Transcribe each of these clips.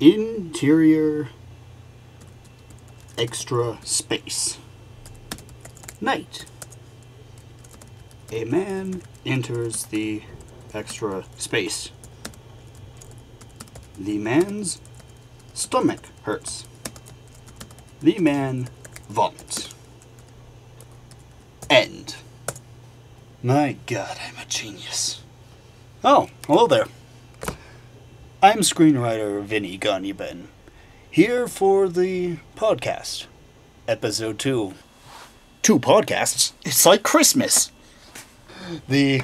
Interior extra space. Night. A man enters the extra space. The man's stomach hurts. The man vomits. End. My God, I'm a genius. Oh, hello there. I'm screenwriter Vvinni, here for the podcast. Episode 2. 2 podcasts? It's like Christmas! The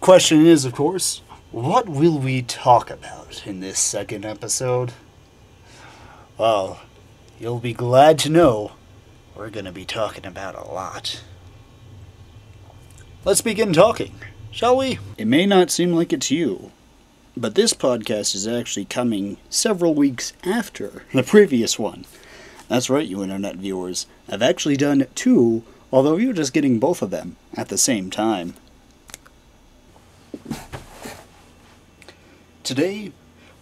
question is, of course, what will we talk about in this second episode? Well, you'll be glad to know we're going to be talking about a lot. Let's begin talking, shall we? It may not seem like it to you, but this podcast is actually coming several weeks after the previous one. That's right, you internet viewers. I've actually done 2, although you're just getting both of them at the same time. Today,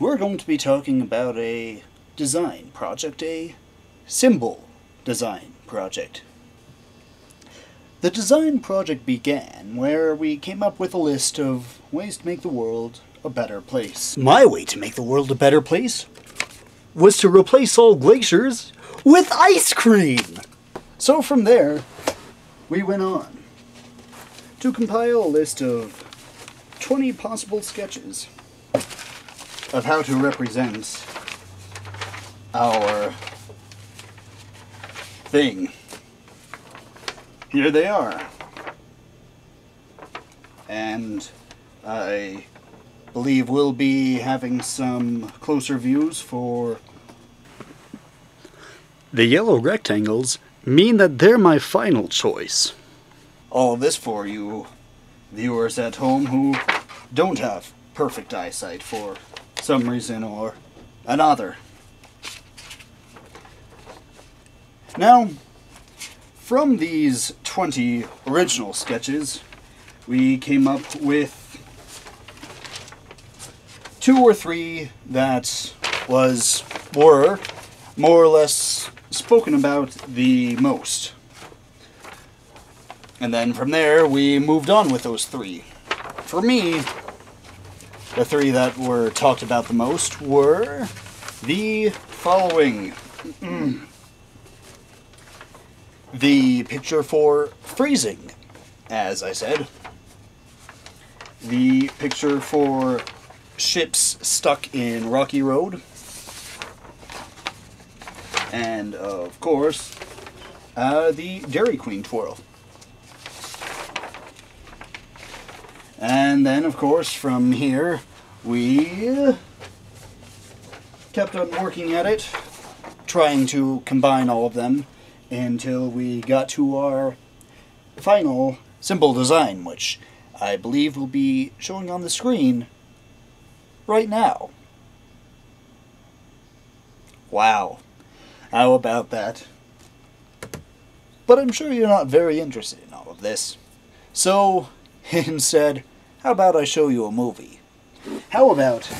we're going to be talking about a design project, a symbol design project. The design project began where we came up with a list of ways to make the world a better place. My way to make the world a better place was to replace all glaciers with ice cream! So from there, we went on to compile a list of 20 possible sketches of how to represent our thing. Here they are. And I believe we'll be having some closer views for... The yellow rectangles mean that they're my final choice. All of this for you viewers at home who don't have perfect eyesight for some reason or another. Now, from these 20 original sketches, we came up with 2 or 3 that were more or less spoken about the most. And then from there, we moved on with those 3. For me, the 3 that were talked about the most were the following. The picture for freezing, as I said. The picture for ships stuck in rocky road. And, of course, the Dairy Queen twirl. And then, of course, from here, we kept on working at it, trying to combine all of them until we got to our final symbol design, which I believe will be showing on the screen right now. Wow. How about that? But I'm sure you're not very interested in all of this. So, instead, how about I show you a movie? How about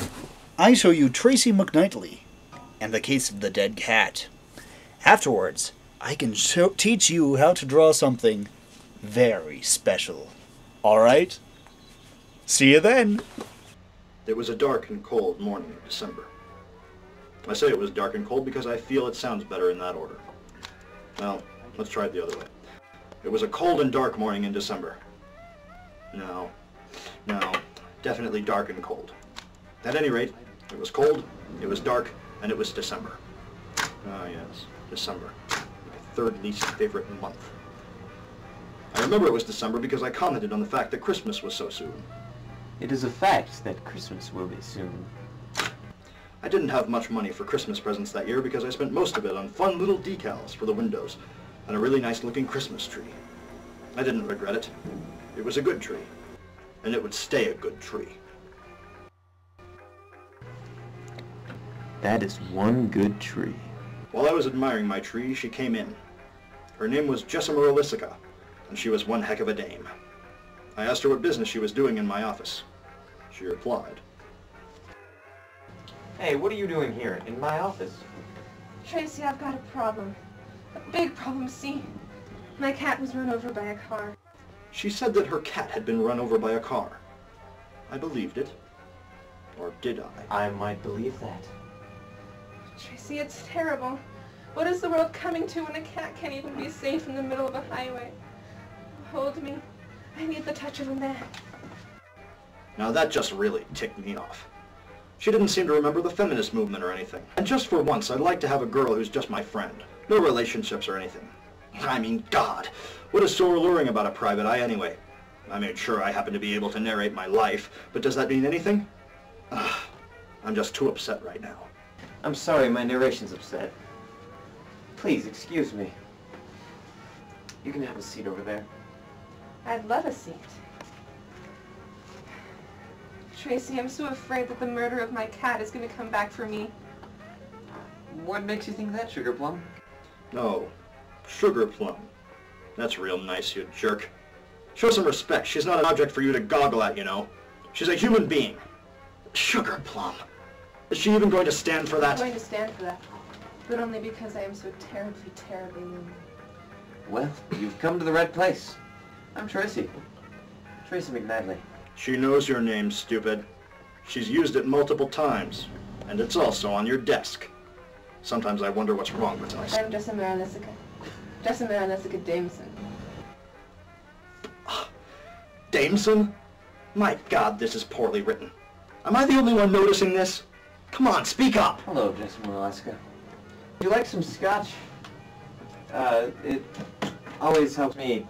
I show you Tracy McKnightley and the Case of the Dead Cat? Afterwards, I can teach you how to draw something very special. Alright? See you then! It was a dark and cold morning of December. I say it was dark and cold because I feel it sounds better in that order. Well, let's try it the other way. It was a cold and dark morning in December. No, definitely dark and cold. At any rate, it was cold, it was dark, and it was December. Ah yes, December. My third least favorite month. I remember it was December because I commented on the fact that Christmas was so soon. It is a fact that Christmas will be soon. I didn't have much money for Christmas presents that year because I spent most of it on fun little decals for the windows and a really nice looking Christmas tree. I didn't regret it. It was a good tree. And it would stay a good tree. That is one good tree. While I was admiring my tree, she came in. Her name was Jessica Rolisica, and she was one heck of a dame. I asked her what business she was doing in my office. She replied, Hey, what are you doing here, in my office? Tracy, I've got a problem. A big problem, see? My cat was run over by a car. She said that her cat had been run over by a car. I believed it. Or did I? I might believe that. Tracy, it's terrible. What is the world coming to when a cat can't even be safe in the middle of a highway? Hold me. I need the touch of a man. Now that just really ticked me off. She didn't seem to remember the feminist movement or anything. And just for once, I'd like to have a girl who's just my friend. No relationships or anything. I mean, God, what is so alluring about a private eye anyway? I made sure I happen to be able to narrate my life, but does that mean anything? I'm just too upset right now. I'm sorry, my narration's upset. Please, excuse me. You can have a seat over there. I'd love a seat. Tracy, I'm so afraid that the murder of my cat is going to come back for me. What makes you think that, Sugar Plum? No, Sugar Plum. That's real nice, you jerk. Show some respect. She's not an object for you to goggle at, you know. She's a human being. Sugar Plum. Is she even going to stand for that? I'm going to stand for that, but only because I am so terribly, terribly lonely. Well, you've come to the right place. I'm Tracy. Tracy McNadley. She knows your name, stupid. She's used it multiple times, and it's also on your desk. Sometimes I wonder what's wrong with us. I'm Jessamara Lessica. Jessamara Lessica Dameson. Dameson? My God, this is poorly written. Am I the only one noticing this? Come on, speak up! Hello, Jessamara Lessica. Would you like some scotch? It always helps me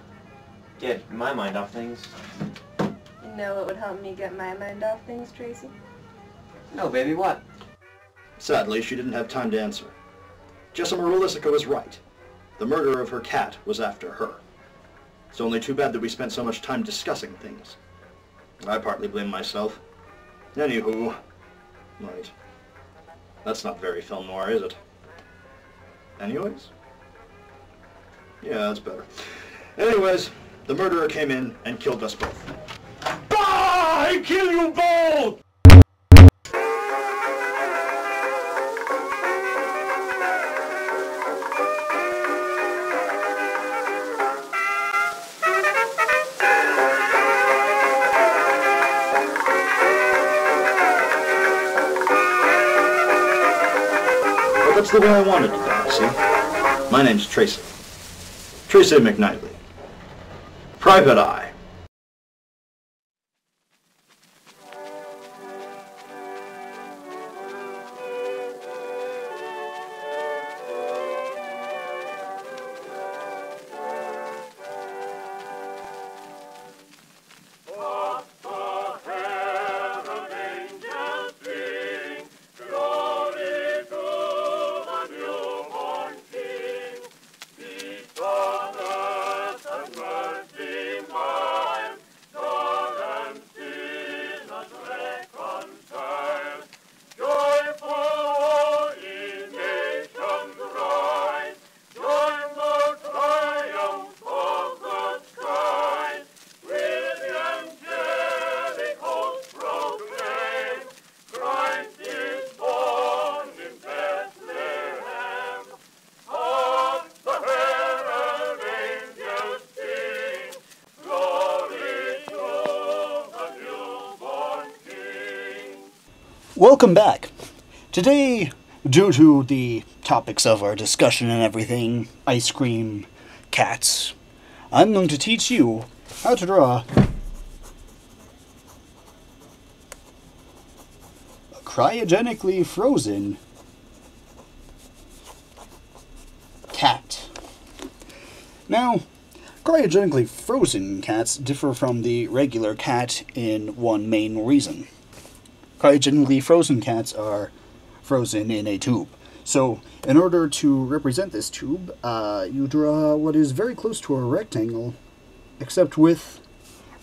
get my mind off things. You know what would help me get my mind off things, Tracy? No, baby, what? Sadly, she didn't have time to answer. Jessamara Lessica was right. The murder of her cat was after her. It's only too bad that we spent so much time discussing things. I partly blame myself. Anywho, right. That's not very film noir, is it? Anyways? Yeah, that's better. Anyways, the murderer came in and killed us both. I kill you both! But that's the way I wanted to die, see? My name's Tracy. Tracy McNadley. Private Eye. Welcome back. Today, due to the topics of our discussion and everything, ice cream, cats, I'm going to teach you how to draw a cryogenically frozen cat. Now, cryogenically frozen cats differ from the regular cat in one main reason. Cryogenically frozen cats are frozen in a tube. So, in order to represent this tube, you draw what is very close to a rectangle, except with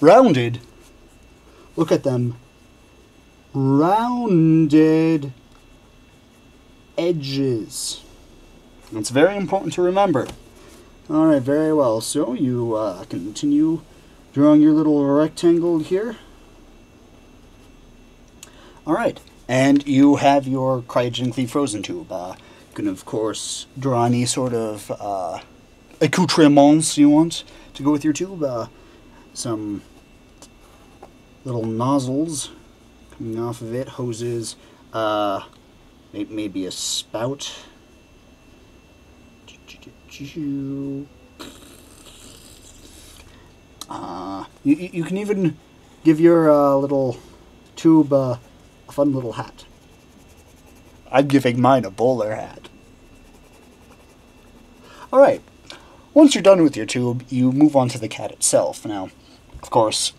rounded, look at them, rounded edges. It's very important to remember. Alright, very well. So, you continue drawing your little rectangle here. Alright, And you have your cryogenically frozen tube. You can, of course, draw any sort of accoutrements you want to go with your tube. Some little nozzles coming off of it, hoses, maybe a spout. You can even give your little tube a fun little hat. I'm giving mine a bowler hat. Alright, once you're done with your tube, you move on to the cat itself. Now, of course,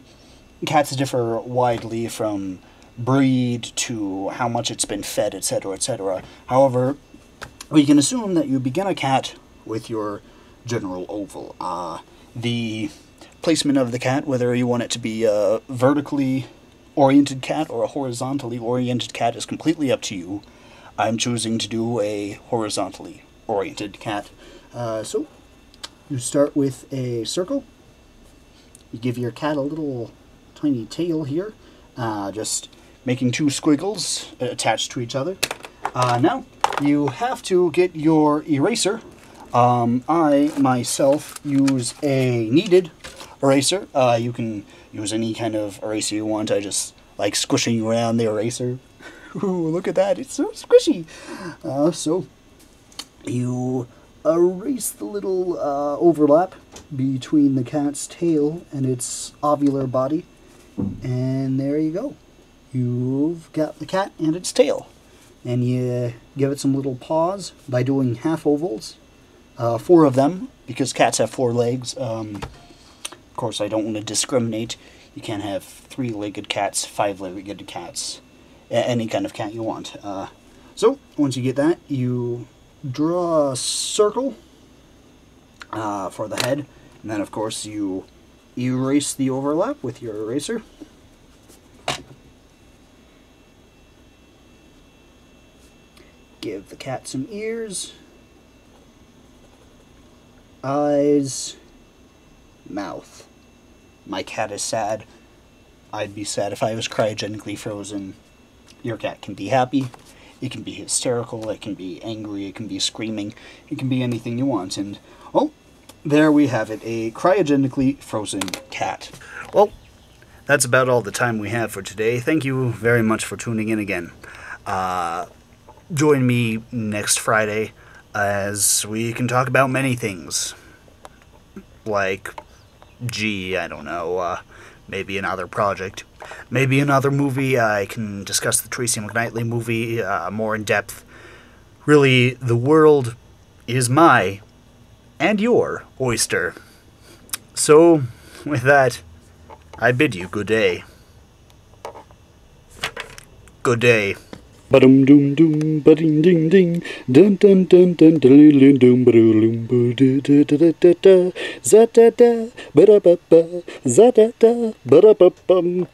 cats differ widely from breed to how much it's been fed, etc., etc. However, we can assume that you begin a cat with your general oval. The placement of the cat, whether you want it to be a vertically oriented cat or a horizontally oriented cat, is completely up to you. I'm choosing to do a horizontally oriented cat. So, you start with a circle. You give your cat a little tiny tail here, just making two squiggles attached to each other. Now, you have to get your eraser. I, myself, use a kneaded eraser. You can use any kind of eraser you want. I just like squishing around the eraser. Ooh, look at that, it's so squishy. So, you erase the little overlap between the cat's tail and its ovular body. And there you go. You've got the cat and its tail. And you give it some little paws by doing half ovals. 4 of them, because cats have 4 legs. Of course, I don't want to discriminate. You can't have 3-legged cats, 5-legged cats, any kind of cat you want. So, once you get that, you draw a circle for the head. And then, of course, you erase the overlap with your eraser. Give the cat some ears, eyes, mouth. My cat is sad. I'd be sad if I was cryogenically frozen. Your cat can be happy. It can be hysterical. It can be angry. It can be screaming. It can be anything you want. And, oh, there we have it. A cryogenically frozen cat. Well, that's about all the time we have for today. Thank you very much for tuning in again. Join me next Friday as we can talk about many things. Like, I don't know, maybe another project. Maybe another movie. I can discuss the Tracy McKnightly movie more in depth. Really, the world is my and your oyster. So, with that, I bid you good day. Good day. Ba-dum dum dum ba-ding ding ding dun dun dun dun dun dum ba-dum ba da da da da da za da da ba da ba ba za da da ba da ba bum.